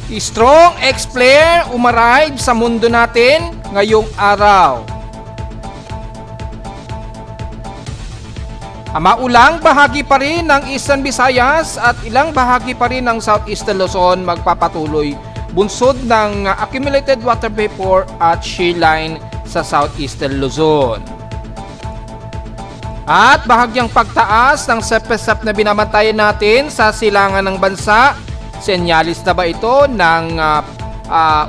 Strong ex-player umarive sa mundo natin ngayong araw. Maulang bahagi pa rin ng Eastern Visayas at ilang bahagi pa rin ng Southeastern Luzon magpapatuloy bunsod ng accumulated water vapor at shear line sa Southeastern Luzon. At bahagyang pagtaas ng sepesap na binabantayan natin sa silangan ng bansa. Senyalis na ba ito ng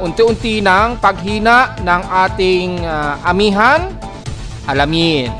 unti-unti ng paghina ng ating amihan? Alamin.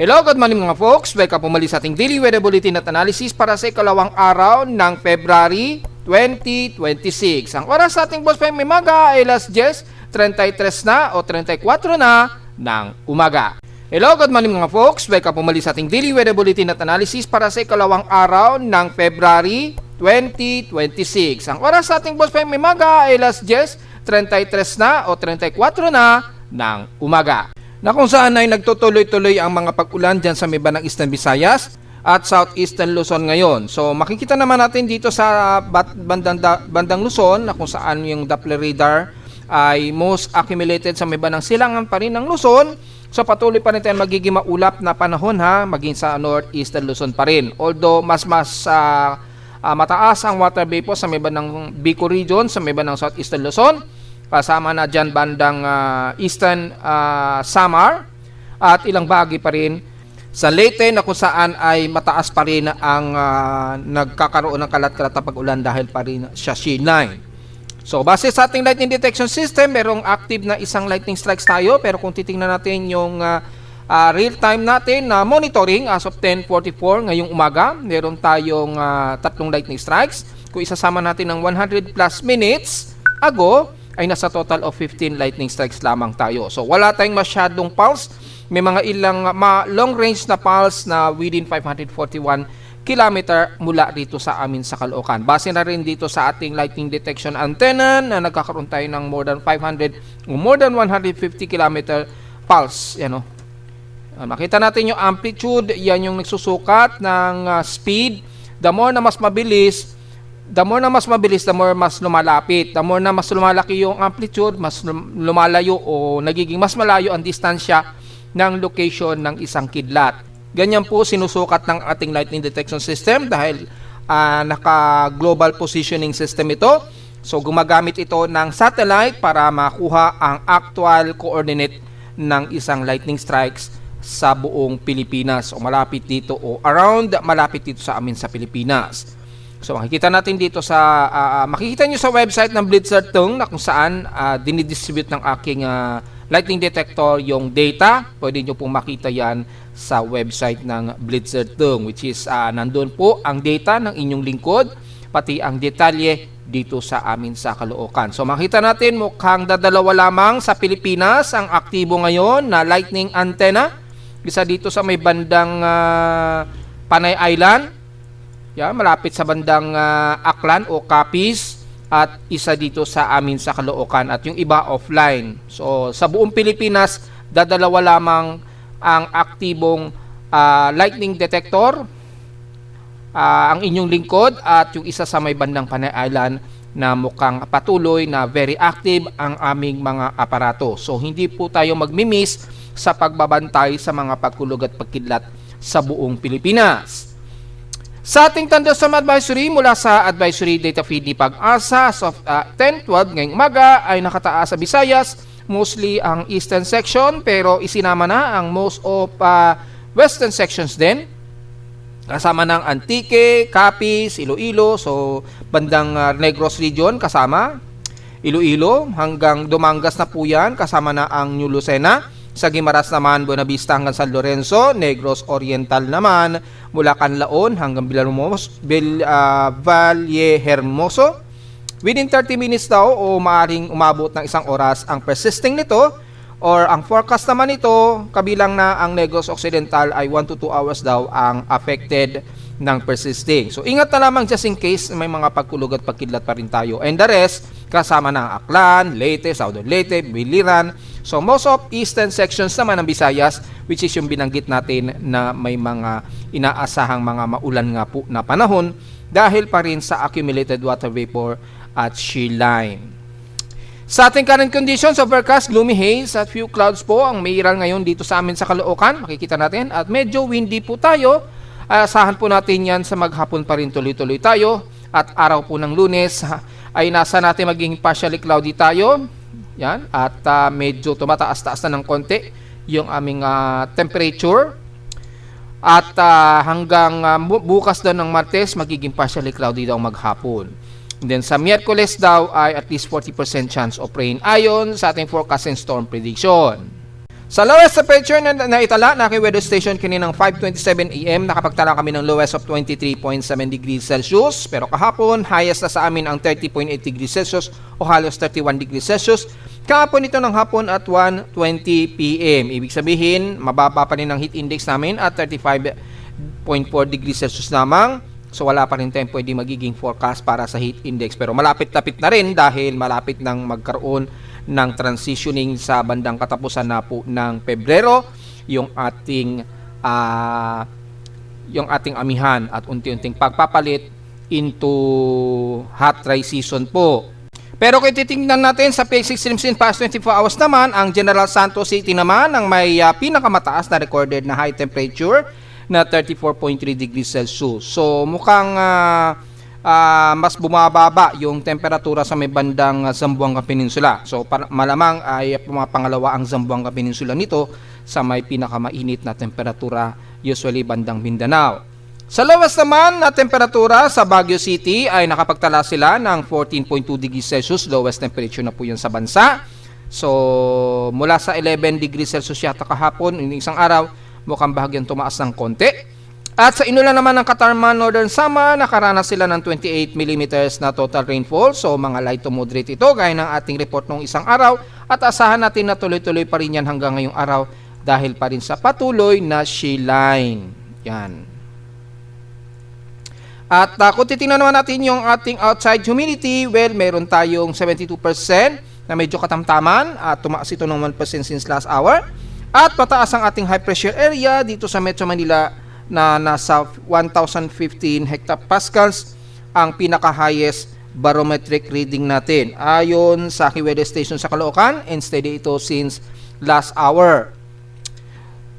Hello, good morning mga folks. Welcome po muli sa ating daily weather bulletin at analysis para sa ikalawang araw ng February 2026. Ang oras sa ating boss may maga ay alas 10:33 na o 34 na ng umaga. Hello, good morning mga folks. Welcome po muli sa ating daily weather bulletin at analysis para sa ikalawang araw ng February 2026. Ang oras sa ating boss may maga ay alas 10:33 na o 34 na ng umaga. Na kung saan ay nagtutuloy-tuloy ang mga pag-ulan dyan sa may bandang Eastern Visayas at Southeastern Luzon ngayon. So makikita naman natin dito sa bandang Luzon na kung saan yung Doppler radar ay most accumulated sa may bandang silangan pa rin ng Luzon. So patuloy pa rin tayo magiging maulap na panahon maging sa Northeastern Luzon pa rin. Although mas mataas ang water vapor sa may bandang Bicol region, sa may bandang Southeastern Luzon. Kasama na dyan bandang Eastern Samar at ilang bahagi pa rin sa Leyte na kung saan ay mataas pa rin ang nagkakaroon ng kalat-kalat na pag-ulan dahil pa rin sa shear line. So base sa ating lightning detection system, merong active na isang lightning strikes tayo, pero kung titingnan natin yung real time natin na monitoring as of 10:44 ngayong umaga, meron tayong tatlong lightning strikes. Kung isasama natin ng 100 plus minutes ago, ay nasa total of 15 lightning strikes lamang tayo. So wala tayong masyadong pulse. May mga ilang long range na pulse na within 541 kilometer mula rito sa amin sa Caloocan. Base na rin dito sa ating lightning detection antenna na nagkakaroon tayo ng more than 500 o more than 150 kilometer pulse. Yan, makita natin yung amplitude. Yan yung nagsusukat ng speed. The more na mas mabilis, the more mas lumalapit. The more na mas lumalaki yung amplitude, mas lumalayo o nagiging mas malayo ang distansya ng location ng isang kidlat. Ganyan po sinusukat ng ating lightning detection system dahil naka-global positioning system ito. So gumagamit ito ng satellite para makuha ang actual coordinate ng isang lightning strikes sa buong Pilipinas o malapit dito o malapit dito sa amin sa Pilipinas. So makikita natin dito makikita nyo sa website ng Blitzertung na kung saan dinidistribute ng aking lightning detector yung data. Pwede nyo pong makita yan sa website ng Blitzertung, which is nandun po ang data ng inyong lingkod, pati ang detalye dito sa amin sa Caloocan. So makita natin mukhang dadalawa lamang sa Pilipinas ang aktibo ngayon na lightning antenna. Isa dito sa may bandang Panay Island, malapit sa bandang Aklan o Capiz, at isa dito sa amin sa Caloocan at yung iba offline. So sa buong Pilipinas, dadalawa lamang ang aktibong lightning detector, ang inyong lingkod at yung isa sa may bandang Panay Island na mukhang patuloy na very active ang aming mga aparato. So hindi po tayo magmimiss sa pagbabantay sa mga pagkulog at pagkidlat sa buong Pilipinas. Sa ating thunderstorm advisory mula sa advisory data feed ni Pag-asa as of 10:12 ngayong umaga ay nakataas sa Visayas, mostly ang eastern section, pero isinama na ang most of western sections din. Kasama ng Antique, Capiz, Iloilo, so bandang Negros region kasama, Iloilo hanggang Dumangas na po yan, kasama na ang New Lucena. Sa Guimaras naman, Buena Vista hanggang San Lorenzo, Negros Oriental naman, mula Canlaon hanggang Valle Hermoso. Within 30 minutes daw o maaaring umabot ng isang oras ang persisting nito, or ang forecast naman nito, kabilang na ang Negros Occidental ay 1 to 2 hours daw ang affected ng persisting. So ingat na lamang just in case may mga pagkulog at pagkidlat pa rin tayo. And the rest, kasama na ang Aklan, Leyte, Southern Leyte, Biliran. So most of eastern sections naman ng Visayas, which is yung binanggit natin na may mga inaasahang mga maulan nga po na panahon dahil pa rin sa accumulated water vapor at shear line. Sa ating current conditions, overcast, gloomy haze at few clouds po ang may iral ngayon dito sa amin sa Caloocan. Makikita natin at medyo windy po tayo. Asahan po natin yan sa maghapon pa rin tuloy-tuloy tayo. At araw po ng Lunes ay nasa natin maging partially cloudy tayo. Yan. At medyo tumataas-taas na ng konti yung aming temperature. At hanggang bukas daw ng Martes, magiging partially cloudy daw maghapon. And then sa Miyerkules daw ay at least 40% chance of rain ayon sa ating forecast and storm prediction. Sa lowest temperature na itala na aking weather station kaninang 5:27 AM, nakapagtala kami ng lowest of 23.7 degrees Celsius. Pero kahapon, highest na sa amin ang 30.8 degrees Celsius o halos 31 degrees Celsius. Kahapon ito ng hapon at 1:20 PM. Ibig sabihin, mababa pa rin ang heat index namin at 35.4 degrees Celsius lamang. So wala pa rin tayong pwede magiging forecast para sa heat index. Pero malapit-lapit na rin dahil malapit nang magkaroon ng transitioning sa bandang katapusan na po ng Pebrero yung ating amihan at unti-unting pagpapalit into hot dry season po. Pero kung titingnan natin sa PX Extremes in past 24 hours naman, ang General Santos City naman ang may pinakamataas na recorded na high temperature na 34.3 degrees Celsius. So mukhang mas bumababa yung temperatura sa may bandang Zamboanga Peninsula. So malamang ay pumapangalawa ang Zamboanga Peninsula nito sa may pinakamainit na temperatura, usually bandang Mindanao. Sa lowest naman na temperatura sa Baguio City ay nakapagtala sila ng 14.2 degrees Celsius, lowest temperature na po yun sa bansa. So mula sa 11 degrees Celsius yata kahapon, yung isang araw, mukhang bahagyang tumaas ng konti. At sa inulan naman ng Katarman, Northern Samar, nakaranas sila ng 28 mm na total rainfall. So mga light to moderate ito gaya ng ating report nung isang araw. At asahan natin na tuloy-tuloy pa rin yan hanggang ngayong araw dahil pa rin sa patuloy na shear line. Yan. At kung titingnan naman natin yung ating outside humidity, well, meron tayong 72% na medyo katamtaman. At tumaas ito ng 1% since last hour. At pataas ang ating high pressure area dito sa Metro Manila na nasa 1,015 hectopascals ang pinaka-highest barometric reading natin. Ayon sa aking weather station sa Caloocan, and steady ito since last hour.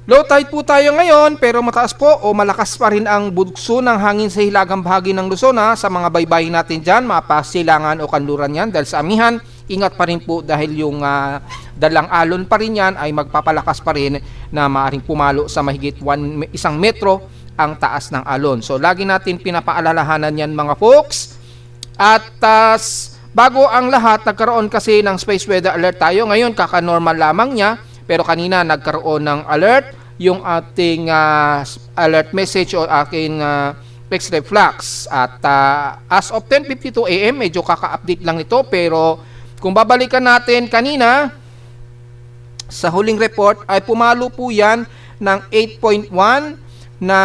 Low tide po tayo ngayon pero mataas po o malakas pa rin ang bugso ng hangin sa hilagang bahagi ng Luzon sa mga baybayin natin dyan, mapasilangan o kanluran yan dahil sa amihan. Ingat pa rin po dahil yung dalang alon pa rin yan ay magpapalakas pa rin na maaaring pumalo sa mahigit 1 metro ang taas ng alon. So lagi natin pinapaalalahanan yan mga folks. At bago ang lahat, nagkaroon kasi ng space weather alert tayo. Ngayon kaka-normal lamang niya pero kanina nagkaroon ng alert yung ating alert message o aking X-ray flux. At as of 10:52 AM, medyo kaka-update lang ito pero kung babalikan natin kanina, sa huling report ay pumalo po yan ng 8.1 na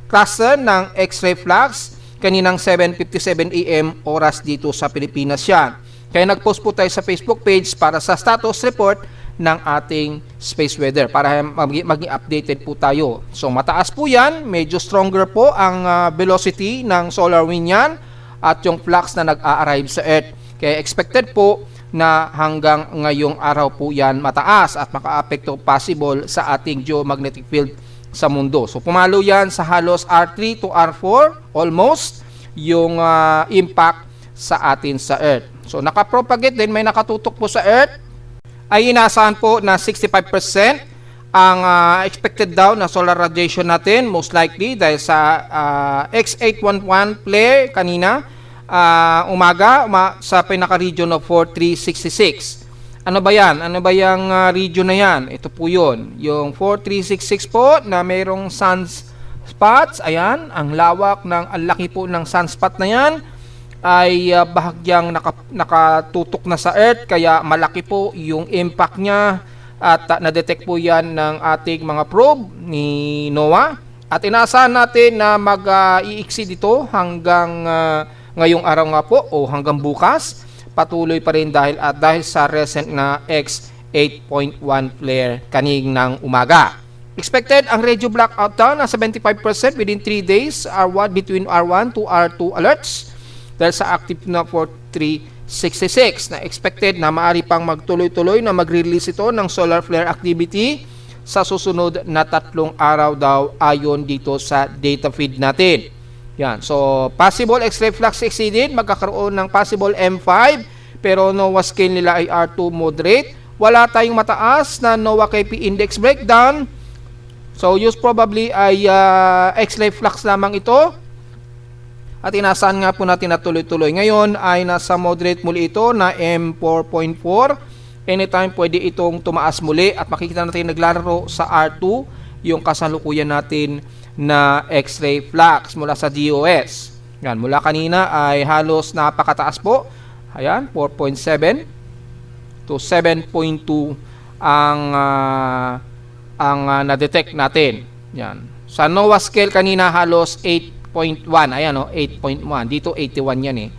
cluster ng X-ray flux kaninang 7:57 AM oras dito sa Pilipinas yan. Kaya nag-post po tayo sa Facebook page para sa status report ng ating space weather para maging updated po tayo. So mataas po yan, medyo stronger po ang velocity ng solar wind yan at yung flux na nag-a-arrive sa Earth. Kaya expected po na hanggang ngayong araw po yan mataas at maka-apekto possible sa ating geomagnetic field sa mundo. So pumalo yan sa halos R3 to R4 almost yung impact sa atin sa Earth. So nakapropagate din, may nakatutok po sa Earth ay inaasahan po na 65% ang expected daw na solar radiation natin most likely dahil sa X811 flare kanina umaga sa pinaka-region of 4366. Ano ba yan? Ano ba yung region na yan? Ito po yun. Yung 4366 po na mayroong sunspots. Ayan, ang lawak ng, ang laki po ng sunspot na yan ay bahagyang nakatutok na sa Earth. Kaya malaki po yung impact niya at na-detect po yan ng ating mga probe ni NOAA. At inaasahan natin na mag-i-exceed ito hanggang ngayong araw nga po o hanggang bukas. Patuloy pa rin dahil sa recent na X 8.1 flare kaninang umaga. Expected ang radio blackout daw na 75% within 3 days R1 between R1 to R2 alerts dahil sa active na 4366 na expected na maaari pang magtuloy-tuloy na mag-release ito ng solar flare activity sa susunod na 3 araw daw ayon dito sa data feed natin. Yan. So, possible X-ray flux exceeded, magkakaroon ng possible M5, pero NOAA scale nila ay R2 moderate. Wala tayong mataas na NOAA KP index breakdown. So, use probably ay X-ray flux lamang ito. At inaasahan nga po natin na tuloy-tuloy. Ngayon ay nasa moderate muli ito na M4.4. Anytime pwede itong tumaas muli at makikita natin naglalaro sa R2 yung kasalukuyan natin na X-ray flux mula sa DOS. Yan, mula kanina ay halos napakataas po. Ayan, 4.7 to 7.2 ang na-detect natin. Yan. Sa NOAA scale kanina halos 8.1. Ayan, 8.1. Dito 81 yan eh.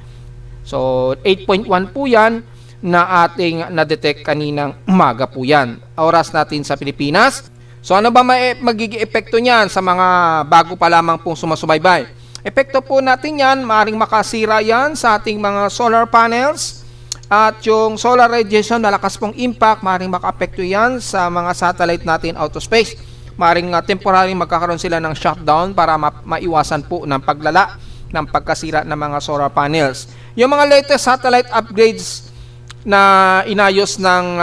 So 8.1 po yan na ating na-detect kaninang umaga po yan. Oras natin sa Pilipinas. So ano ba magiging epekto niyan sa mga bago pa lamang pong sumasubaybay? Epekto po natin yan, maaaring makasira yan sa ating mga solar panels at yung solar radiation, malakas pong impact, maaaring maka-apekto yan sa mga satellite natin out of space. Maaaring temporary magkakaroon sila ng shutdown para maiwasan po ng paglala ng pagkasira ng mga solar panels. Yung mga latest satellite upgrades na inayos ng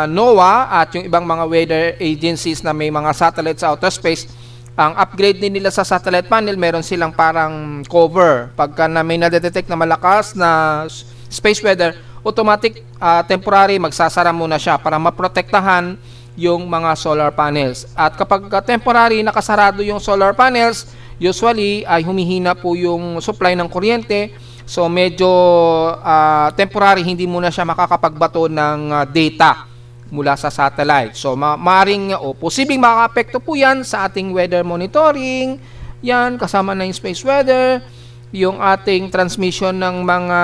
NOAA at yung ibang mga weather agencies na may mga satellites sa outer space, ang upgrade din nila sa satellite panel, meron silang parang cover. Pagka na may nadetect na malakas na space weather, automatic temporary magsasara muna siya para maprotektahan yung mga solar panels. At kapag temporary nakasarado yung solar panels, usually ay humihina po yung supply ng kuryente. So medyo temporary, hindi muna siya makakapagbato ng data mula sa satellite. So maaring posibleng makaka-apekto po yan sa ating weather monitoring. Yan, kasama na yung space weather, yung ating transmission ng mga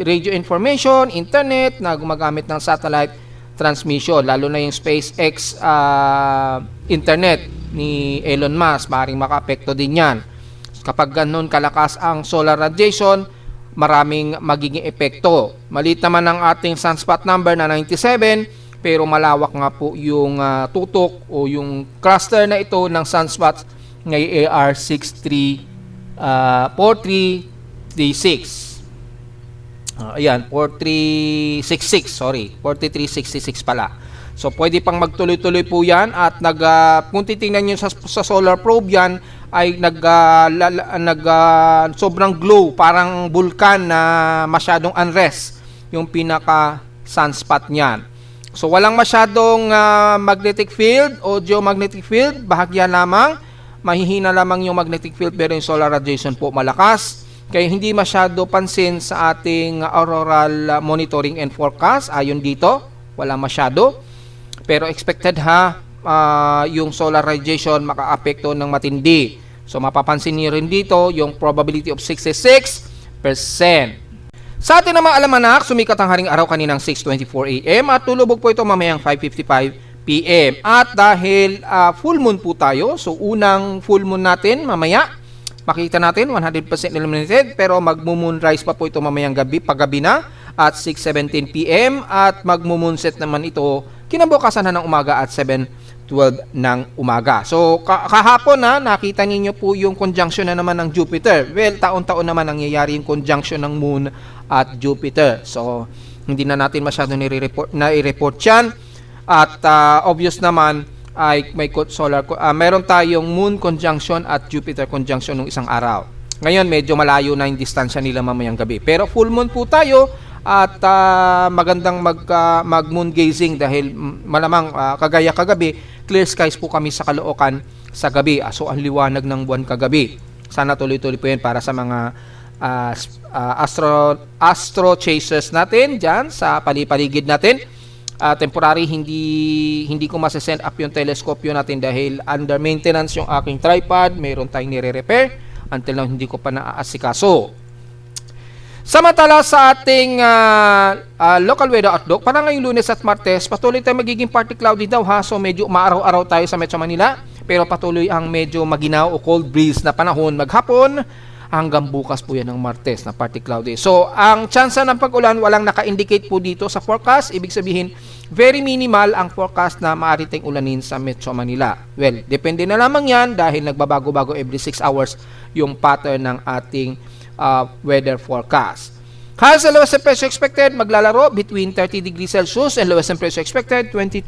radio information, internet na gumagamit ng satellite transmission, lalo na yung SpaceX internet ni Elon Musk, maaring maka-apekto din yan. Kapag ganun kalakas ang solar radiation, maraming magiging epekto. Maliit naman ang ating sunspot number na 97, pero malawak nga po yung tutok o yung cluster na ito ng sunspots ng AR4366. Ayan, 4366, sorry. 4366 pala. So, pwede pang magtuloy-tuloy po yan at kung titingnan nyo sa solar probe yan, ay sobrang glow, parang vulkan na masyadong unrest yung pinaka sunspot niyan. So walang masyadong magnetic field o geomagnetic field, bahagya lamang, mahihina lamang yung magnetic field, pero yung solar radiation po malakas. Kaya hindi masyado pansin sa ating auroral monitoring and forecast. Ayon dito, wala masyado. Pero expected yung solar radiation maka-apekto ng matindi. So mapapansin niyo rin dito yung probability of 66%. Sa atin namang alamanak, sumikat ang haring araw kaninang 6:24 AM at tulubog po ito mamayang 5:55 PM. At dahil full moon po tayo, so unang full moon natin mamaya, makikita natin 100% illuminated, pero magmo-moonrise pa po ito mamayang paggabi na at 6:17 PM at magmo-moonset naman ito kinabukasan na ng umaga at 7:12 ng umaga. So kahapon nakita ninyo po yung conjunction na naman ng Jupiter. Well, taon-taon naman nangyayari yung conjunction ng Moon at Jupiter. So hindi na natin masyado nire-report yan. At obvious naman ay may meron tayong Moon conjunction at Jupiter conjunction nung isang araw. Ngayon medyo malayo na yung distansya nila mamayang gabi. Pero full moon po tayo at magandang mag-moon gazing dahil malamang kagaya kagabi, clear skies po kami sa Caloocan sa gabi. So ang liwanag ng buwan kagabi. Sana tuloy-tuloy po yan para sa mga astro chasers natin dyan sa palipaligid natin. temporary, hindi ko masasend up yung teleskopyo natin dahil under maintenance yung aking tripod. Meron tayong nire-repair until now hindi ko pa naaasikaso. Samantala sa ating local weather outlook, para ngayong Lunes at Martes, patuloy tayo magiging partly cloudy daw ha. So medyo maaraw-araw tayo sa Metro Manila, pero patuloy ang medyo maginaw o cold breeze na panahon maghapon hanggang bukas po yan ng Martes na partly cloudy. So ang tsansa ng pag-ulan walang naka-indicate po dito sa forecast. Ibig sabihin, very minimal ang forecast na maaari tayong ulanin sa Metro Manila. Well, depende na lamang yan dahil nagbabago-bago every 6 hours yung pattern ng ating weather forecast. Highs and lowest temperature expected maglalaro between 30 degrees Celsius and lowest temperature expected 22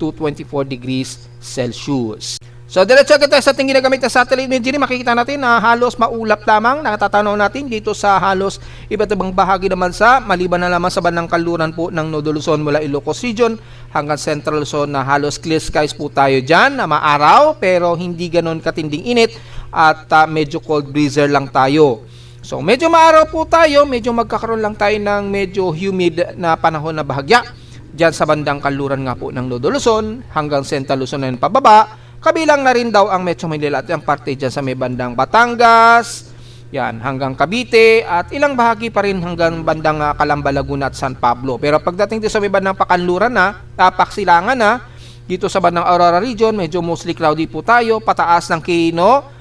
to 24 degrees Celsius. So diretso agad tayo sa ating ginagamit na satellite imagery. Makikita natin na halos maulap lamang nakatatanaw natin dito sa halos iba't ibang bahagi ng bansa, maliban na lamang sa bandang kanluran po ng Nodo Luzon mula Ilocos Region hanggang Central Luzon na halos clear skies po tayo dyan na maaraw pero hindi ganon katinding init at medyo cold breezer lang tayo. So medyo maaraw po tayo, medyo magkakaroon lang tayo ng medyo humid na panahon na bahagya dyan sa bandang kanluran nga po ng Nodo Luzon hanggang Central Luzon na pababa. Kabilang na rin daw ang Metro Manila at ang parte dyan sa may bandang Batangas, yan, hanggang Cavite at ilang bahagi pa rin hanggang bandang Calamba, Laguna at San Pablo. Pero pagdating dito sa may bandang Pakanluran na, Paksilangan na, dito sa bandang Aurora Region, medyo mostly cloudy po tayo, pataas ng Quino,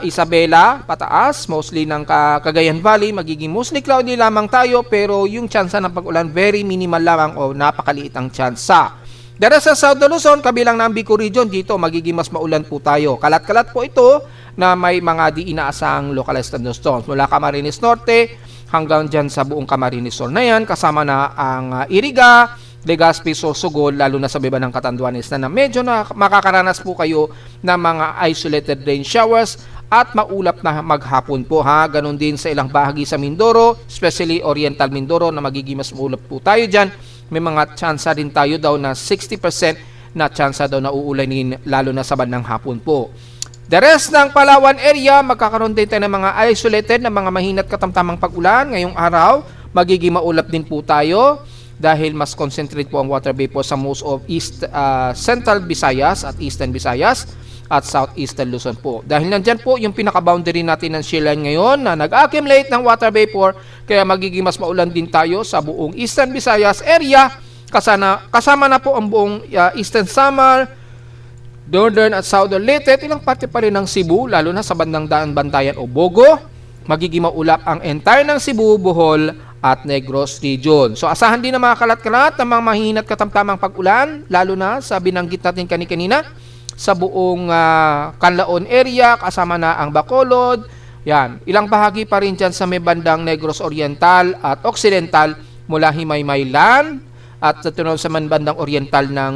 Isabela, pataas, mostly ng Cagayan Valley, magiging mostly cloudy lamang tayo pero yung tsansa ng pag-ulan very minimal lamang o napakaliit ang tsansa. Dara sa South Luzon, kabilang ng Bico Region, dito magiging mas maulan po tayo. Kalat-kalat po ito na may mga di inaasang localized thunderstorms mula Camarines Norte hanggang dyan sa buong Camarines Sur na yan, kasama na ang Iriga, Legazpi, Sorsogon, lalo na sa baba ng Catanduanes na medyo na makakaranas po kayo ng mga isolated rain showers at maulap na maghapon po ha. Ganon din sa ilang bahagi sa Mindoro, especially Oriental Mindoro na magiging mas maulap po tayo dyan. May mga tsansa din tayo daw na 60% na tsansa daw na uulanin lalo na sa bandang hapon po. The rest ng Palawan area, magkakaroon din tayo ng mga isolated na mga mahinat katamtamang pag-ulan. Ngayong araw, magiging maulap din po tayo dahil mas concentrate po ang water vapor sa most of Central Visayas at Eastern Visayas at Southeastern Luzon po. Dahil nandyan po yung pinaka-boundary natin ng shear line ngayon na nag-accumulate ng water vapor kaya magiging mas maulan din tayo sa buong Eastern Visayas area. Kasama na po ang buong Eastern Samar, Northern at Southern Leyte, ilang parte pa rin ng Cebu, lalo na sa bandang Daan Bantayan o Bogo. Magiging maulap ang entire ng Cebu, Bohol at Negros Region. So asahan din na mga kalat-kalat ng mga mahinat katamtamang pag-ulan, lalo na sa binanggit natin kanina sa buong Canlaon area, kasama na ang Bacolod. Yan, ilang bahagi pa rin dyan sa may bandang Negros Oriental at Occidental mula Himaymaylan at tunod sa bandang Oriental ng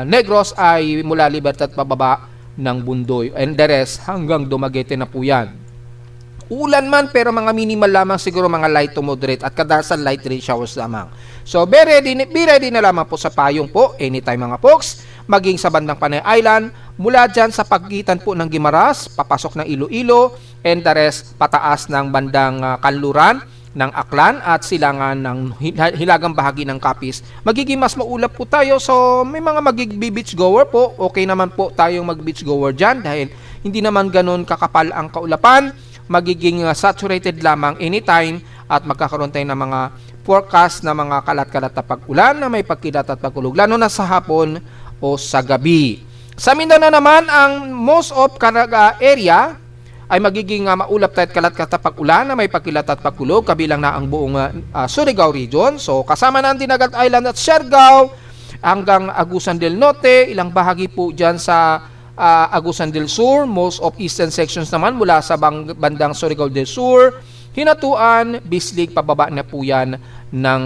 Negros ay mula Libertad pababa ng Bundoy and the rest hanggang Dumaguete na po yan. Ulan man pero mga minimal lamang, siguro mga light to moderate at kadalasan light rain showers lamang. So be ready na lamang po sa payong po anytime mga folks, maging sa bandang Panay Island, mula dyan sa pagitan po ng Guimaras, papasok ng Iloilo, and the rest pataas ng bandang Kanluran, ng Aklan at silangan ng hilagang bahagi ng Capiz. Magiging mas maulap po tayo, so may mga beach goer po, okay naman po tayong mag-beach goer dyan dahil hindi naman ganun kakapal ang kaulapan. Magiging saturated lamang anytime at magkakaroon tayo ng mga forecast na mga kalat-kalat na pag-ulan na may pagkilat at pagkulog, lalo na sa hapon o sa gabi. Sa Mindanao naman, ang most of Caraga area ay magiging maulap tayo at kalat-kalat na pag-ulan na may pagkilat at pagkulog, kabilang na ang buong Surigao region. So kasama na ang Dinagat Island at Siargao hanggang Agusan del Norte, ilang bahagi po dyan sa Agusan del Sur, most of eastern sections naman mula sa bandang Surigao del Sur, Hinatuan, Bislig, pababa na po yan ng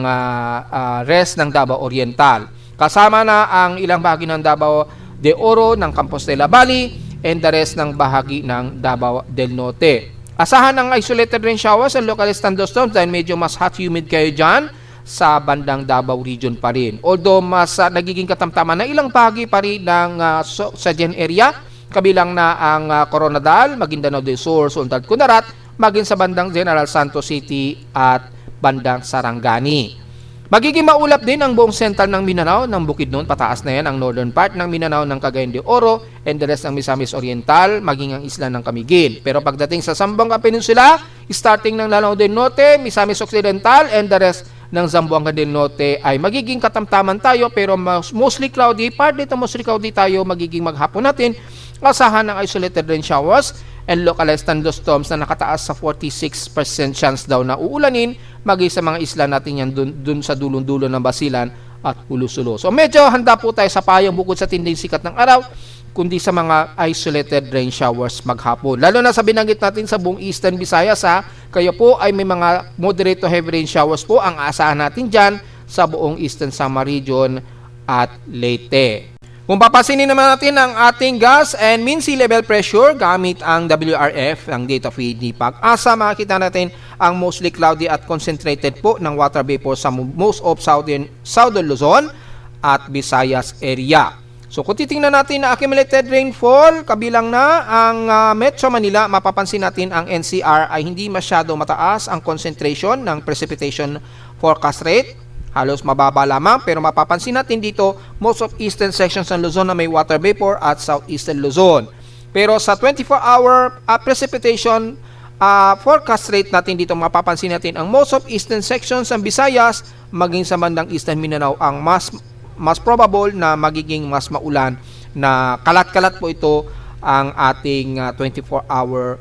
rest ng Davao Oriental. Kasama na ang ilang bahagi ng Davao de Oro, ng Compostela Valley, and the rest ng bahagi ng Davao del Norte. Asahan ang isolated rain showers and localized thunderstorms dahil medyo mas hot humid kayo dyan sa bandang Davao region pa rin. Although mas nagiging katamtaman na ilang bahagi pa rin ng sa Jen area, kabilang na ang Coronadal, Maguindanao del Sur, Sultan Kudarat, maging sa bandang General Santos City at bandang Sarangani. Magiging maulap din ang buong sentral ng Mindanao, ng Bukidnon, pataas na yan ang northern part ng Mindanao, ng Cagayan de Oro, and the rest ng Misamis Oriental, maging ang isla ng Camiguin. Pero pagdating sa Zamboanga Peninsula, starting ng Lanao del Norte, Misamis Occidental, and the rest ng Zamboanga del Norte ay magiging katamtaman tayo, pero mostly cloudy, part dito mostly cloudy tayo, magiging maghapon natin, asahan ng isolated rain showers and localized thunderstorms na nakataas sa 46% chance daw na uulanin maging sa mga isla natin yan dun sa dulong-dulo ng Basilan at Hulusulo. So medyo handa po tayo sa payong bukod sa tinding sikat ng araw, kundi sa mga isolated rain showers maghapon. Lalo na sa binanggit natin sa buong Eastern Visayas kayo po ay may mga moderate to heavy rain showers po ang aasahan natin dyan sa buong Eastern Samar Region at Leyte. Kung papansinin naman natin ang ating gas and mean sea level pressure gamit ang WRF, ang data feed ni Pag-asa, makikita natin ang mostly cloudy at concentrated po ng water vapor sa most of southern Luzon at Visayas area. So kung titingnan natin na accumulated rainfall, kabilang na ang Metro Manila, mapapansin natin ang NCR ay hindi masyado mataas ang concentration ng precipitation forecast rate. Halos mababa lamang, pero mapapansin natin dito most of eastern sections ng Luzon na may water vapor at southeastern Luzon. Pero sa 24-hour precipitation forecast rate natin dito, mapapansin natin ang most of eastern sections ng Visayas maging sa bandang eastern Mindanao ang mas probable na magiging mas maulan, na kalat-kalat po ito ang ating 24-hour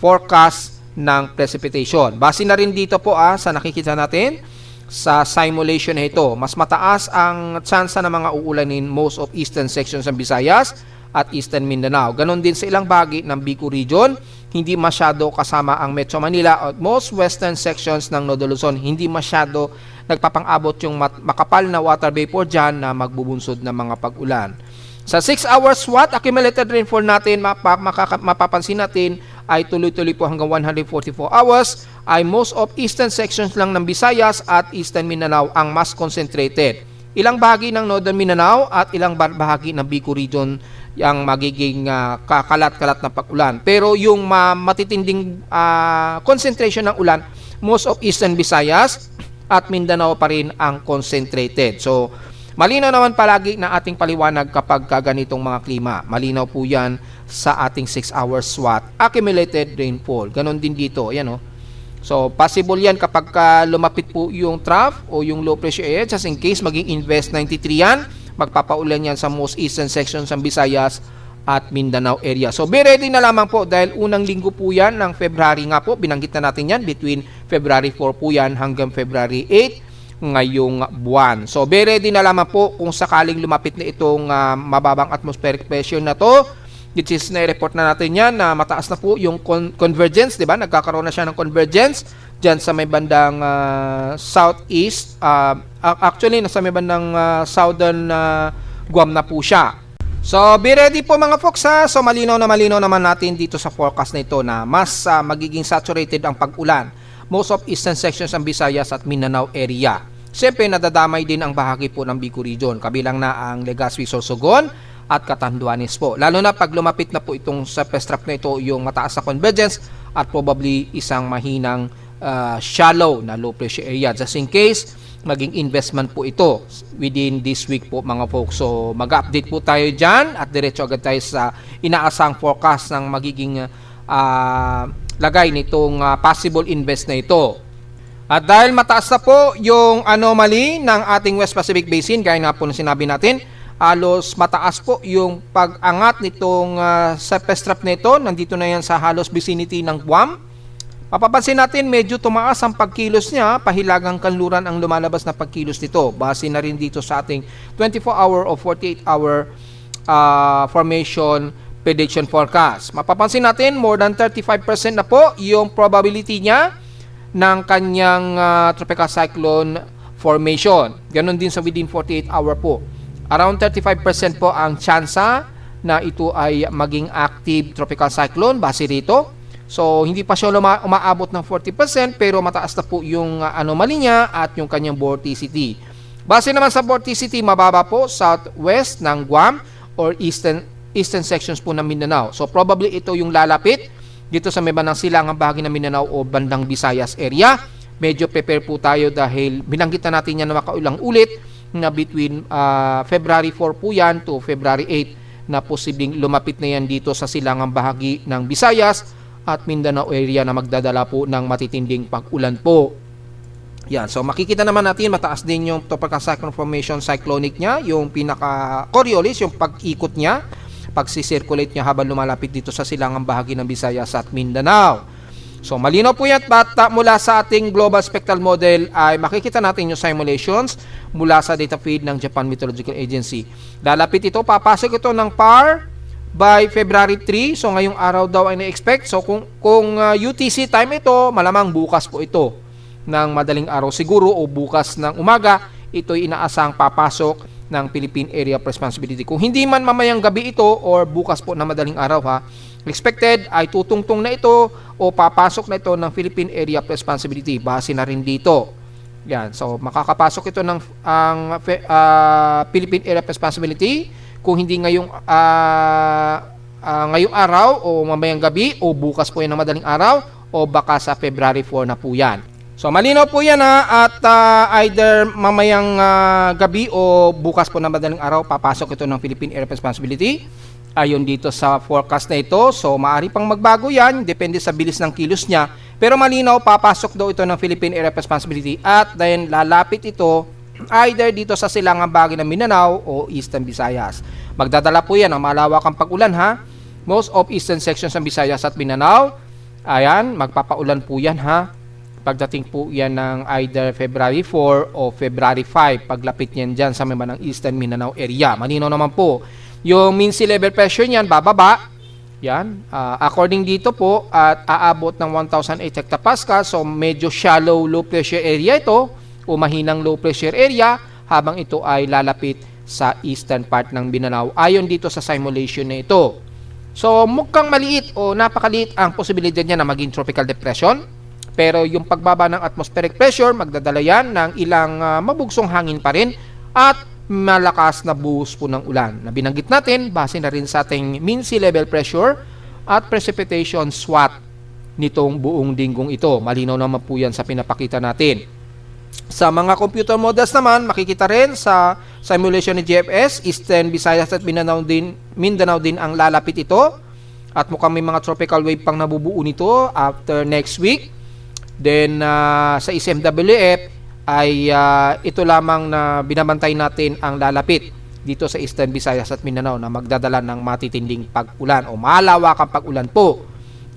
forecast ng precipitation. Base na rin dito po sa nakikita natin sa simulation na ito, mas mataas ang tsansa ng mga uulanin most of eastern sections ng Visayas at eastern Mindanao. Ganon din sa ilang bahagi ng Bicol Region, hindi masyado kasama ang Metro Manila at most western sections ng Northern Luzon, hindi masyado nagpapang-abot yung makapal na water vapor dyan na magbubunsod ng mga pag-ulan. Sa 6 hours SWAT, accumulated rainfall natin, mapapansin natin ay tuloy-tuloy po hanggang 144 hours, ay most of eastern sections lang ng Visayas at eastern Mindanao ang mas concentrated. Ilang bahagi ng northern Mindanao at ilang bahagi ng Bicol Region ang magiging kakalat-kalat na pag-ulan. Pero yung matitinding concentration ng ulan, most of eastern Visayas at Mindanao pa rin ang concentrated. So, malinaw naman palagi na ating paliwanag kapag ganitong mga klima. Malinaw po yan sa ating 6 hours SWAT, accumulated rainfall. Ganon din dito. Ayan, So, possible yan kapag lumapit po yung trough o yung low pressure area. Just in case, maging Invest 93 yan. Magpapaulan yan sa most eastern sections ng Visayas at Mindanao area. So, be ready na lamang po dahil unang linggo po yan ng February nga po. Binanggit na natin yan. Between February 4 po yan hanggang February 8 ngayong buwan. So, be ready na lamang po kung sakaling lumapit na itong mababang atmospheric pressure na to, which is na-report na natin yan na mataas na po yung convergence, di ba? Nagkakaroon na siya ng convergence dyan sa may bandang southeast. Actually, nasa may bandang southern Guam na po siya. So, be ready po mga folks So, malinaw naman natin dito sa forecast na ito na mas magiging saturated ang pag-ulan. Most of eastern sections ng Visayas at Mindanao area. Siyempre, nadadamay din ang bahagi po ng Bicol Region. Kabilang na ang Legazpi, Sorsogon at Catanduanes po. Lalo na pag lumapit na po itong surface trough na ito, yung mataas na convergence at probably isang mahinang shallow na low pressure area. Just in case, maging investment po ito within this week po mga folks. So mag-update po tayo dyan at diretso agad tayo sa inaasang forecast ng magiging lagay nitong possible invest na ito. At dahil mataas na po yung anomaly ng ating West Pacific Basin, gaya nga po na sinabi natin, halos mataas po yung pag-angat nitong surface trough nito. Nandito na yan sa halos vicinity ng Guam. Mapapansin natin medyo tumaas ang pagkilos niya, pahilagang kanluran ang lumalabas na pagkilos nito. Base na rin dito sa ating 24-hour o 48-hour formation prediction forecast. Mapapansin natin more than 35% na po yung probability niya ng kanyang tropical cyclone formation. Ganon din sa within 48 hour po. Around 35% po ang tsansa na ito ay maging active tropical cyclone base rito. So, hindi pa siya umaabot ng 40% pero mataas na po yung anomaly niya at yung kanyang vorticity. Base naman sa vorticity, mababa po southwest ng Guam or eastern sections po ng Mindanao. So, probably ito yung lalapit dito sa may bandang silangang bahagi ng Mindanao o bandang Visayas area. medyo prepare po tayo dahil binanggit na natin yan na makaulang ulit na between February 4 po yan to February 8 na posibleng lumapit na yan dito sa silangang bahagi ng Visayas at Mindanao area na magdadala po ng matitinding pag-ulan po. Yan, so makikita naman natin mataas din yung tropical cyclone formation cyclonic niya, yung pinaka Coriolis, yung pag-ikot niya, pag-circulate niya habang lumalapit dito sa silangang bahagi ng Visayas at Mindanao. So malinaw po yan, at mula sa ating global spectral model ay makikita natin yung simulations mula sa data feed ng Japan Meteorological Agency. Lalapit ito, papasok ito ng PAR by February 3. So ngayong araw daw ay na-expect. So kung UTC time ito, malamang bukas po ito ng madaling araw siguro o bukas ng umaga, ito'y inaasang papasok ng Philippine Area of Responsibility. Kung hindi man mamayang gabi ito or bukas po na madaling araw expected ay tutungtong na ito o papasok na ito ng Philippine Area of Responsibility. Base na rin dito. Yan. So makakapasok ito ng Philippine Area of Responsibility kung hindi ngayong araw o mamayang gabi o bukas po yan ng madaling araw o baka sa February 4 na po yan. So malinaw po yan at either mamayang gabi o bukas po na madaling araw papasok ito ng Philippine Area of Responsibility ayon dito sa forecast na ito. So maaari pang magbago yan, depende sa bilis ng kilos niya, pero malinaw papasok daw ito ng Philippine Area of Responsibility at then lalapit ito either dito sa silangang bahagi ng Mindanao o Eastern Visayas. Magdadala po yan ng malawakang pag-ulan most of eastern sections ng Visayas at Mindanao, ayan, magpapaulan po yan pagdating po yan ng either February 4 o February 5, paglapit niyan dyan sa memang ng Eastern Mindanao area. Malinaw naman po, yung mean sea level pressure niyan, bababa. Yan, according dito po, at aabot ng 1,008 hectopascal, so medyo shallow low pressure area ito, o mahinang low pressure area, habang ito ay lalapit sa eastern part ng Mindanao, ayon dito sa simulation na ito. So, mukhang maliit o napakaliit ang posibilidad niya na maging tropical depression. Pero yung pagbaba ng atmospheric pressure, magdadala yan ng ilang mabugsong hangin pa rin at malakas na buhos po ng ulan. Na binanggit natin, base na rin sa ating mean sea level pressure at precipitation SWOT nitong buong linggong ito. Malinaw naman po yan sa pinapakita natin. Sa mga computer models naman, makikita rin sa simulation ni GFS, Eastern Visayas at Mindanao din ang lalapit ito. At mukhang may mga tropical wave pang nabubuo nito after next week. Then sa SMWF ay ito lamang na binabantay natin ang lalapit dito sa Eastern Visayas at Mindanao na magdadala ng matitinding pag-ulan o malawakang pag-ulan po.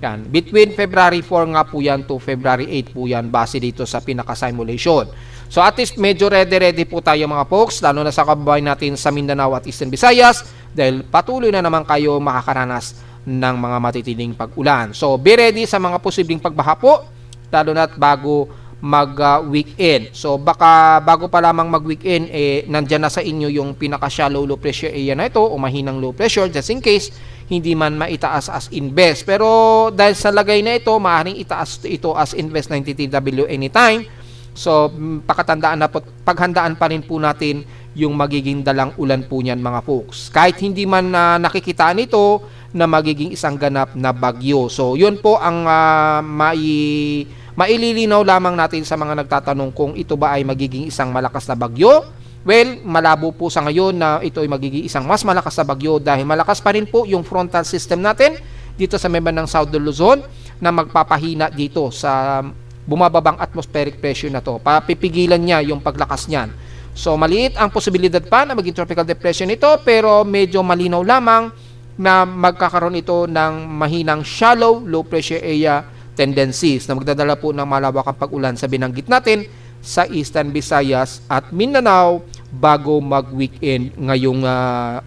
Yan. Between February 4 nga po yan to February 8 po yan base dito sa pinaka-simulation. So at least medyo ready po tayo mga folks, lalo na sa kababayan natin sa Mindanao at Eastern Visayas dahil patuloy na naman kayo makakaranas ng mga matitinding pag-ulan. So be ready sa mga posibleng pagbaha po, lalo na't bago mag-weekend. So baka bago pa lamang mag-weekend, nandyan na sa inyo yung pinaka-shallow low pressure area na ito o mahinang low pressure just in case hindi man maitaas as invest. Pero dahil sa lagay na ito, maaaring itaas ito as invest 90 TW anytime. So pakatandaan na po, paghandaan pa rin po natin yung magiging dalang ulan po niyan mga folks. Kahit hindi man nakikita nito na magiging isang ganap na bagyo. So yun po ang maililinaw lamang natin sa mga nagtatanong kung ito ba ay magiging isang malakas na bagyo. Well, malabo po sa ngayon na ito ay magiging isang mas malakas na bagyo dahil malakas pa rin po yung frontal system natin dito sa member ng Southern Luzon na magpapahina dito sa bumababang atmospheric pressure na to. Papipigilan niya yung paglakas niyan. So maliit ang posibilidad pa na maging tropical depression ito pero medyo malinaw lamang na magkakaroon ito ng mahinang shallow low pressure area tendencies na magdadala po ng malawakang pag-ulan sa binanggit natin sa Eastern Visayas at Mindanao bago mag-weekend ngayong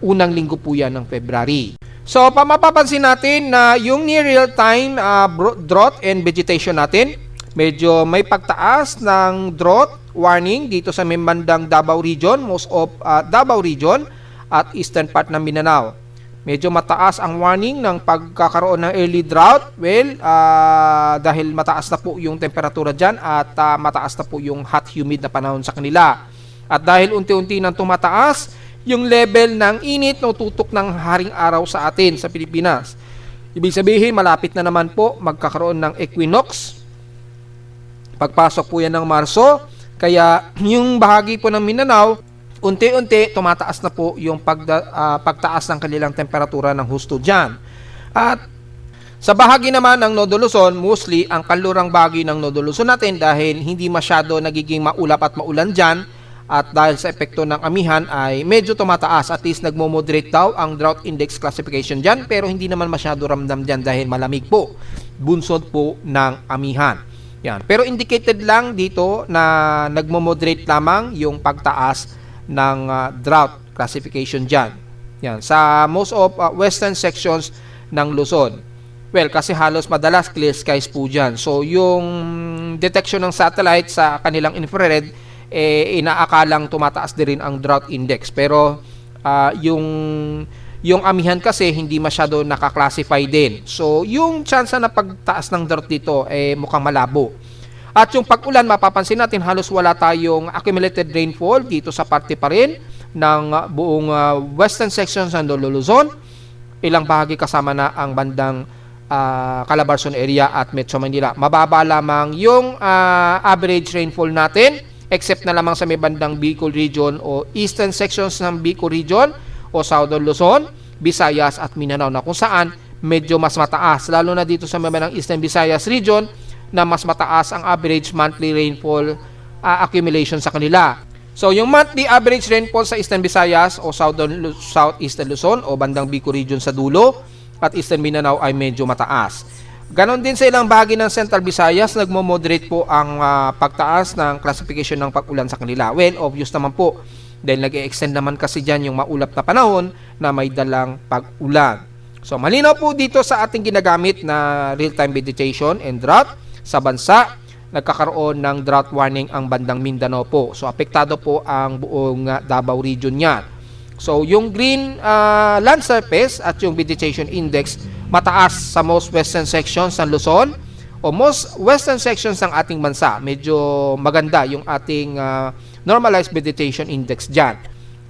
unang linggo po yan ng February. So mapapansin natin na yung near real-time drought and vegetation natin, medyo may pagtaas ng drought warning dito sa may bandang Davao Region, most of Davao Region at eastern part ng Mindanao. Medyo mataas ang warning ng pagkakaroon ng early drought. Well, dahil mataas na po yung temperatura dyan at mataas na po yung hot humid na panahon sa kanila. At dahil unti-unti nang tumataas yung level ng init na tutok ng haring araw sa atin sa Pilipinas. Ibig sabihin, malapit na naman po magkakaroon ng equinox. Pagpasok po yan ng Marso, kaya yung bahagi po ng Mindanao, unti-unti tumataas na po yung pagtaas ng kanilang temperatura ng husto dyan. At sa bahagi naman ng Nodo Luzon, mostly ang kanlurang bahagi ng Nodo Luzon natin dahil hindi masyado nagiging maulap at maulan dyan, at dahil sa epekto ng amihan ay medyo tumataas, at least nagmo-moderate daw ang drought index classification dyan, pero hindi naman masyado ramdam dyan dahil malamig po, bunsod po ng amihan. Yan. Pero indicated lang dito na nagmo-moderate lamang yung pagtaas ng drought classification dyan. Yan. Sa most of western sections ng Luzon. Well, kasi halos madalas clear skies po dyan. So, yung detection ng satellite sa kanilang infrared, inaakalang tumataas din rin ang drought index. Pero yung amihan kasi hindi masyado nakaklasify din. So, yung chance na pagtaas ng drought dito mukhang malabo. At yung pag-ulan, mapapansin natin halos wala tayong accumulated rainfall dito sa parte pa rin ng buong western sections ng Luzon. Ilang bahagi kasama na ang bandang Calabarzon area at Metro Manila. Mababa lamang yung average rainfall natin, except na lamang sa may bandang Bicol region o eastern sections ng Bicol region o Southern Luzon, Visayas at Mindanao, na kung saan medyo mas mataas, lalo na dito sa may bandang Eastern Visayas region na mas mataas ang average monthly rainfall accumulation sa kanila. So yung monthly average rainfall sa Eastern Visayas o Southeastern Luzon o bandang Bicol region sa dulo at Eastern Mindanao ay medyo mataas. Ganon din sa ilang bahagi ng Central Visayas, nagmo-moderate po ang pagtaas ng classification ng pag-ulan sa kanila. Well, obvious naman po, dahil nag-e-extend naman kasi dyan yung maulap na panahon na may dalang pag-ulan. So, malinaw po dito sa ating ginagamit na real-time vegetation and drought sa bansa. Nagkakaroon ng drought warning ang bandang Mindanao po. So, apektado po ang buong Davao region niya. So, yung green land surface at yung vegetation index mataas sa most western sections ng Luzon o most western sections ng ating bansa. Medyo maganda yung ating normalized vegetation index dyan.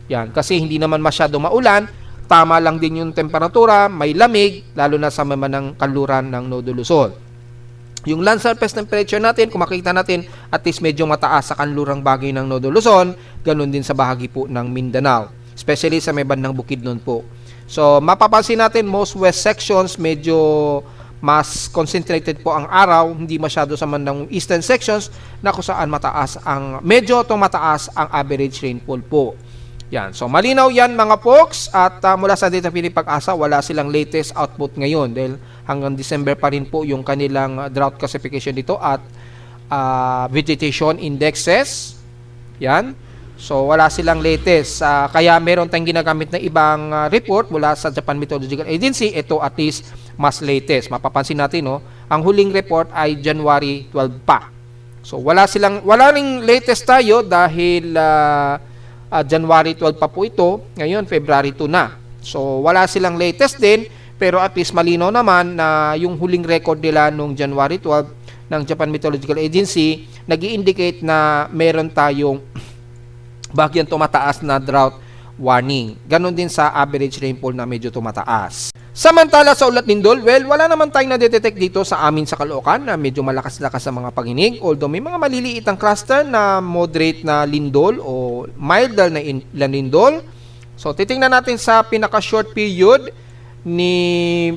Yan, kasi hindi naman masyado maulan, tama lang din yung temperatura, may lamig, lalo na sa mamanang kanluran ng Nodo Luzon. Yung land surface temperature natin, kung makikita natin, at least medyo mataas sa kanlurang bahagi ng Nodo Luzon, ganun din sa bahagi po ng Mindanao, especially sa may bandang Bukidnon po. So, mapapansin natin, most west sections, medyo mas concentrated po ang araw, hindi masyado sa bandang eastern sections, na kung saan medyo tumataas ang average rainfall po. Yan. So, malinaw yan mga folks, at mula sa Data Pag-asa, wala silang latest output ngayon dahil hanggang December pa rin po yung kanilang drought classification dito at vegetation indexes. Yan. So, wala silang latest. Kaya meron tayong ginagamit na ibang report mula sa Japan Meteorological Agency. Ito at least mas latest. Mapapansin natin, no? Ang huling report ay January 12 pa. So, wala ring latest tayo dahil January 12 pa po ito. Ngayon, February 2 na. So, wala silang latest din. Pero at least malinaw naman na yung huling record nila noong January 12 ng Japan Meteorological Agency nag-i-indicate na meron tayong bagyang tumataas na drought warning. Ganon din sa average rainfall na medyo tumataas. Samantala sa ulat lindol, well, wala naman tayong na-detect dito sa amin sa Caloocan na medyo malakas-lakas sa mga paghinig. Although may mga maliliit ang cluster na moderate na lindol o milder na lindol. So titingnan natin sa pinaka-short period ni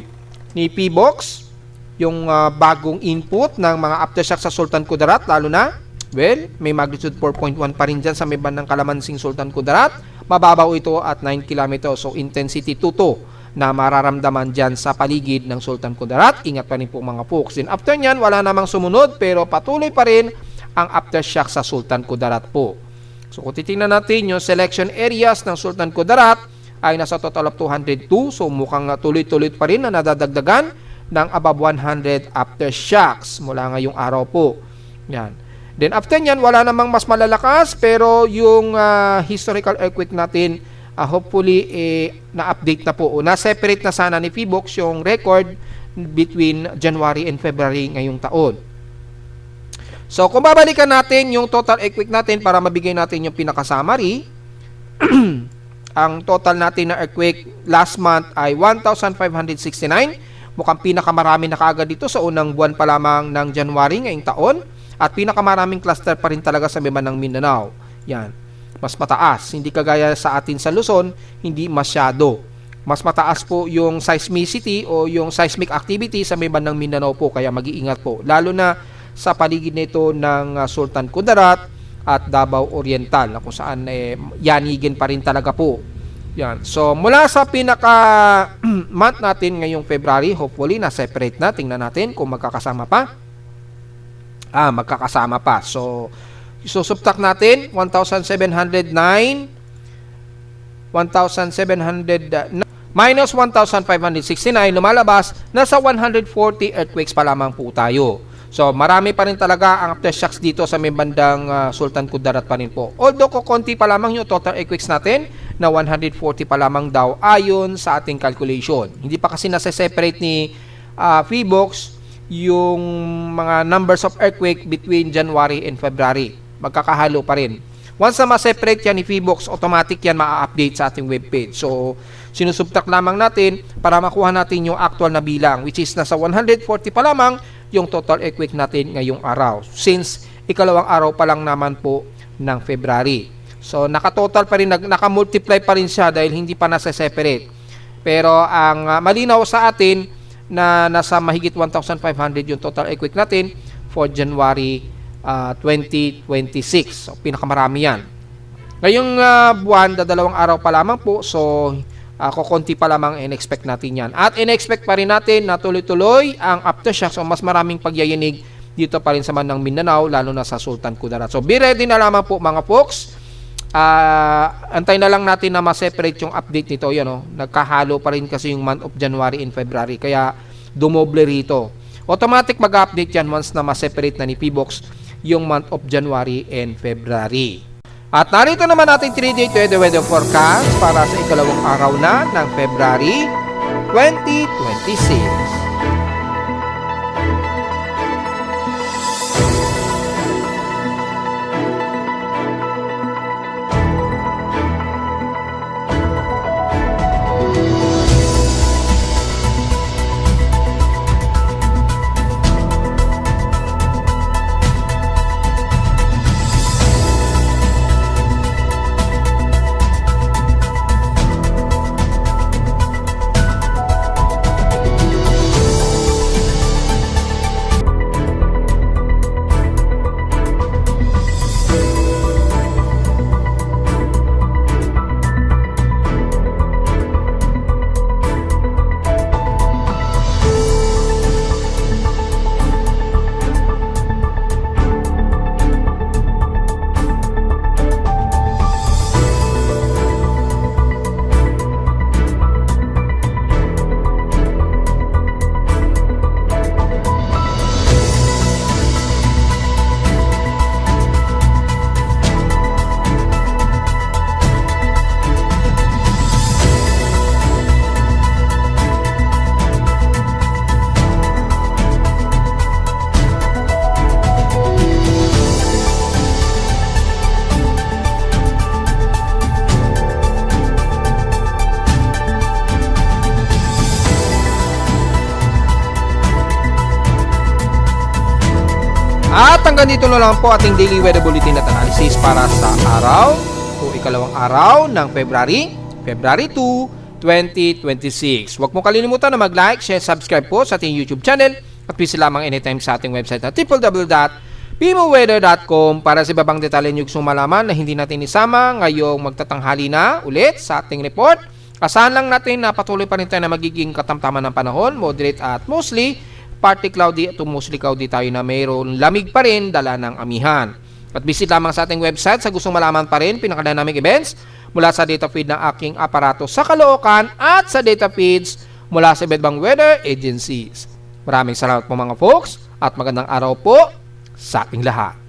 PBOX, yung bagong input ng mga aftershock sa Sultan Kudarat, lalo na well, may magnitude 4.1 pa rin dyan sa may bandang Kalamansing Sultan Kudarat. Mababaw ito at 9 km. So, intensity 2 na mararamdaman dyan sa paligid ng Sultan Kudarat. Ingat pa rin po mga folks. Then after nyan, wala namang sumunod pero patuloy pa rin ang aftershock sa Sultan Kudarat po. So, kung titingnan natin yung selection areas ng Sultan Kudarat ay nasa total of 202. So, mukhang tuloy-tuloy pa rin na nadadagdagan ng above 100 aftershocks mula ngayong araw po. Yan. Then after nyan, wala namang mas malalakas pero yung historical earthquake natin hopefully na-update na po o na-separate na sana ni PBOX yung record between January and February ngayong taon. So kung babalikan natin yung total earthquake natin para mabigay natin yung pinaka-summary, ang total natin na earthquake last month ay 1,569. Mukhang pinakamarami na kaagad dito sa unang buwan pa lamang ng January ngayong taon. At pinakamaraming cluster pa rin talaga sa Miban ng Mindanao. Yan. Mas mataas. Hindi kagaya sa atin sa Luzon, hindi masyado. Mas mataas po yung seismicity o yung seismic activity sa Miban ng Mindanao po. Kaya mag-iingat po. Lalo na sa paligid nito ng Sultan Kudarat at Davao Oriental na kung saan yanigin pa rin talaga po. Yan. So mula sa pinaka month natin ngayong February, hopefully na-separate na. Tingnan natin kung magkakasama pa. Magkakasama pa. So isusubtract natin 1,709 minus 1,569, lumalabas nasa 140 earthquakes pa lamang po tayo. So marami pa rin talaga ang aftershocks dito sa may bandang Sultan Kudarat pa rin po. Although konti pa lamang yung total earthquakes natin na 140 pa lamang daw ayon sa ating calculation. Hindi pa kasi nasa-separate ni PHIVOLCS yung mga numbers of earthquake between January and February. Magkakahalo pa rin. Once na ma-separate yan ni PHIVOLCS, automatic yan ma-update sa ating webpage. So sinusubtract lamang natin para makuha natin yung actual na bilang, which is nasa 140 pa lamang yung total earthquake natin ngayong araw. Since ikalawang araw pa lang naman po ng February. So nakatotal pa rin, nakamultiply pa rin siya dahil hindi pa nasa-separate. Pero ang malinaw sa atin na nasa mahigit 1,500 yung total earthquake natin for January 2026. So pinakamarami yan. Ngayong buwan, dalawang araw pa lamang po. So kukunti pa lamang in-expect natin yan. At in-expect pa rin natin na tuloy-tuloy ang aftershocks o mas maraming pagyayinig dito pa rin sa Mandang Mindanao, lalo na sa Sultan Kudarat. So be ready na lamang po mga folks. Antay na lang natin na ma-separate yung update nito. Yan, nagkahalo pa rin kasi yung month of January and February. Kaya dumoble rito. Automatic mag-update yan once na ma-separate na ni PHIVOLCS yung month of January and February. At narito naman natin 3-day weather forecast para sa ikalawang araw na ng February 2026. At hanggang dito na lang po ating daily weather bulletin at analysis para sa araw o ikalawang araw ng February 2, 2026. Huwag mo kalimutan na mag-like, share, subscribe po sa ating YouTube channel at visit lamang anytime sa ating website na www.pimoweather.com para sa ibang detalye nyo gusto malaman na hindi natin isama ngayong magtatanghali na ulit sa ating report. Asahan lang natin na patuloy pa rin tayo na magiging katamtaman ng panahon, moderate at mostly partly cloudy at mostly cloudy tayo na mayroon lamig pa rin dala ng amihan. At visit lamang sa ating website sa gustong malaman pa rin pinaka-dynamic events mula sa data feed ng aking aparato sa Caloocan at sa data feeds mula sa iba't ibang weather agencies. Maraming salamat po mga folks at magandang araw po sa ating lahat.